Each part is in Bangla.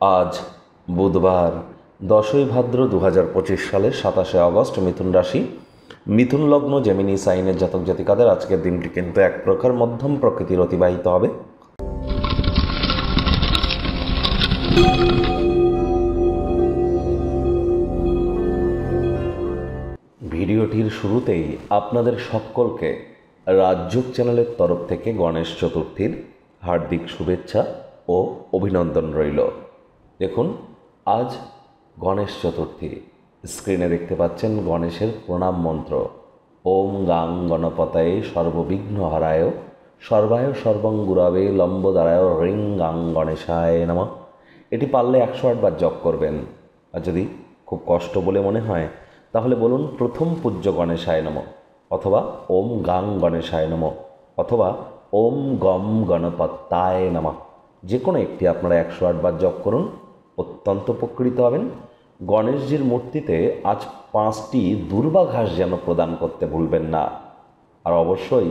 আজ বুধবার 10ই ভাদ্র 2025 সালের 27শে আগস্ট, মিথুন রাশি, মিথুন লগ্ন, জেমিনি সাইনের জাতক জাতিকাদের আজকের দিনটি কিন্তু এক প্রকার মধ্যম প্রকৃতির অতিবাহিত হবে। ভিডিওটির শুরুতেই আপনাদের সকলকে রাজযোগ চ্যানেলের তরফ থেকে গণেশ চতুর্থীর হার্দিক শুভেচ্ছা ও অভিনন্দন রইল। দেখুন, আজ গণেশ চতুর্থী। স্ক্রিনে দেখতে পাচ্ছেন গণেশের প্রণাম মন্ত্র, ওম গাং গণপতায়ে সর্ববিঘ্ন হারায় সর্বায় সর্বং গুরাবে লম্বদারায় রিং গাং গণেশায় নমঃ। এটি পারলে 108 বার জপ করবেন। আর যদি খুব কষ্ট বলে মনে হয় তাহলে বলুন প্রথম পূজ্য গণেশায় নমঃ, অথবা ওম গাং গণেশায় নমঃ, অথবা ওম গম গণপতায় নমঃ। যে কোনো একটি আপনারা 108 বার জপ করুন, অত্যন্ত উপকৃত হবেন। গণেশজির মূর্তিতে আজ 5টি দুর্বাঘাস যেন প্রদান করতে ভুলবেন না। আর অবশ্যই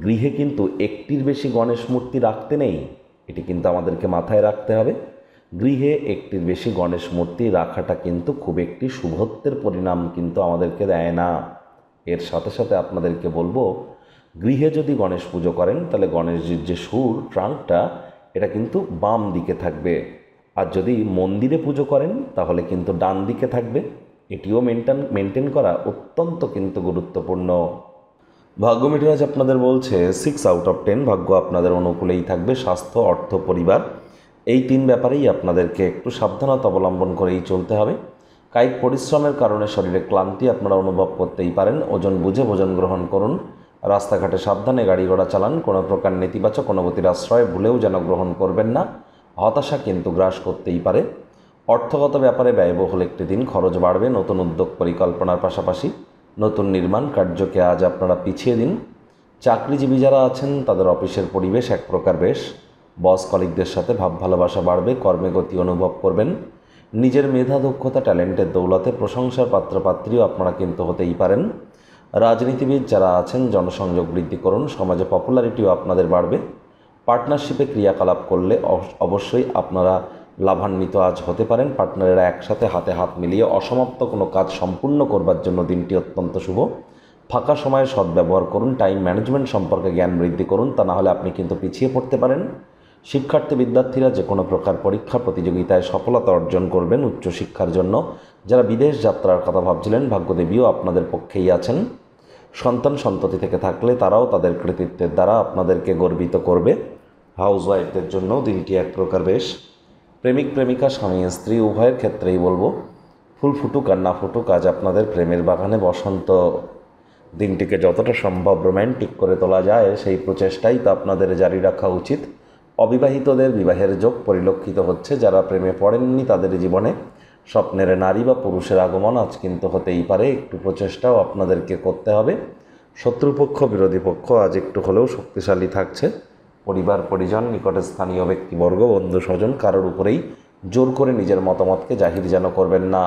গৃহে কিন্তু একটির বেশি গণেশ মূর্তি রাখতে নেই, এটি কিন্তু আমাদেরকে মাথায় রাখতে হবে। গৃহে একটির বেশি গণেশ মূর্তি রাখাটা কিন্তু খুব একটি শুভত্বের পরিণাম কিন্তু আমাদেরকে দেয় না। এর সাথে সাথে আপনাদেরকে বলবো, গৃহে যদি গণেশ পুজো করেন তাহলে গণেশজির যে সুর ট্রাঙ্কটা এটা কিন্তু বাম দিকে থাকবে, আর যদি মন্দিরে পুজো করেন তাহলে কিন্তু ডান দিকে থাকবে। এটিও মেনটেন করা অত্যন্ত কিন্তু গুরুত্বপূর্ণ। ভাগ্য মিটার আজ আপনাদের বলছে 6 আউট অফ 10, ভাগ্য আপনাদের অনুকূলেই থাকবে। স্বাস্থ্য, অর্থ, পরিবার, এই 3 ব্যাপারেই আপনাদেরকে একটু সাবধানতা অবলম্বন করেই চলতে হবে। কায়িক পরিশ্রমের কারণে শরীরে ক্লান্তি আপনারা অনুভব করতেই পারেন। ওজন বুঝে ভোজন গ্রহণ করুন। রাস্তাঘাটে সাবধানে গাড়ি ঘোড়া চালান। কোনো প্রকার নেতিবাচক অনুভূতির আশ্রয় ভুলেও যেন গ্রহণ করবেন না। হতাশা কিন্তু গ্রাস করতেই পারে। অর্থগত ব্যাপারে ব্যয়বহুল একটি দিন, খরচ বাড়বে। নতুন উদ্যোগ পরিকল্পনার পাশাপাশি নতুন নির্মাণ কার্যকে আজ আপনারা পিছিয়ে দিন। চাকরিজীবী যারা আছেন তাদের অফিসের পরিবেশ এক প্রকার বেশ। বস কলিগদের সাথে ভাব ভালোবাসা বাড়বে। কর্মে গতি অনুভব করবেন। নিজের মেধা, দক্ষতা, ট্যালেন্টের দৌলতে প্রশংসার পাত্রপাত্রীও আপনারা কিন্তু হতেই পারেন। রাজনীতিবিদ যারা আছেন জনসংযোগ বৃদ্ধি করুন। সমাজে পপুলারিটিও আপনাদের বাড়বে। পার্টনারশিপে ক্রিয়াকলাপ করলে অবশ্যই আপনারা লাভান্বিত আজ হতে পারেন। পার্টনারেরা একসাথে হাতে হাত মিলিয়ে অসমাপ্ত কোনো কাজ সম্পূর্ণ করবার জন্য দিনটি অত্যন্ত শুভ। ফাঁকা সময়ে সদ্ব্যবহার করুন। টাইম ম্যানেজমেন্ট সম্পর্কে জ্ঞান বৃদ্ধি করুন, তা না হলে আপনি কিন্তু পিছিয়ে পড়তে পারেন। শিক্ষার্থী বিদ্যার্থীরা যে কোনো প্রকার পরীক্ষা প্রতিযোগিতায় সফলতা অর্জন করবেন। উচ্চশিক্ষার জন্য যারা বিদেশ যাত্রার কথা ভাবছিলেন, ভাগ্যদেবীও আপনাদের পক্ষেই আছেন। সন্তান সন্ততি থেকে থাকলে তারাও তাদের কৃতিত্বের দ্বারা আপনাদেরকে গর্বিত করবে। হাউসওয়াইফদের জন্য দিনটি এক প্রকার বেশ। প্রেমিক প্রেমিকা, স্বামী স্ত্রী উভয়ের ক্ষেত্রেই বলবো, ফুল ফুটুক আর না ফুটুক, আজ আপনাদের প্রেমের বাগানে বসন্ত। দিনটিকে যতটা সম্ভব রোম্যান্টিক করে তোলা যায় সেই প্রচেষ্টাই তো আপনাদের জারি রাখা উচিত। অবিবাহিতদের বিবাহের যোগ পরিলক্ষিত হচ্ছে। যারা প্রেমে পড়েননি তাদের জীবনে স্বপ্নের নারী বা পুরুষের আগমন আজ কিন্তু হতেই পারে। একটু প্রচেষ্টাও আপনাদেরকে করতে হবে। শত্রুপক্ষ, বিরোধী পক্ষ আজ একটু হলেও শক্তিশালী থাকছে। পরিবার পরিজন, নিকটে স্থানীয় ব্যক্তিবর্গ, বন্ধু স্বজন কারোর উপরেই জোর করে নিজের মতামতকে জাহির যেন করবেন না।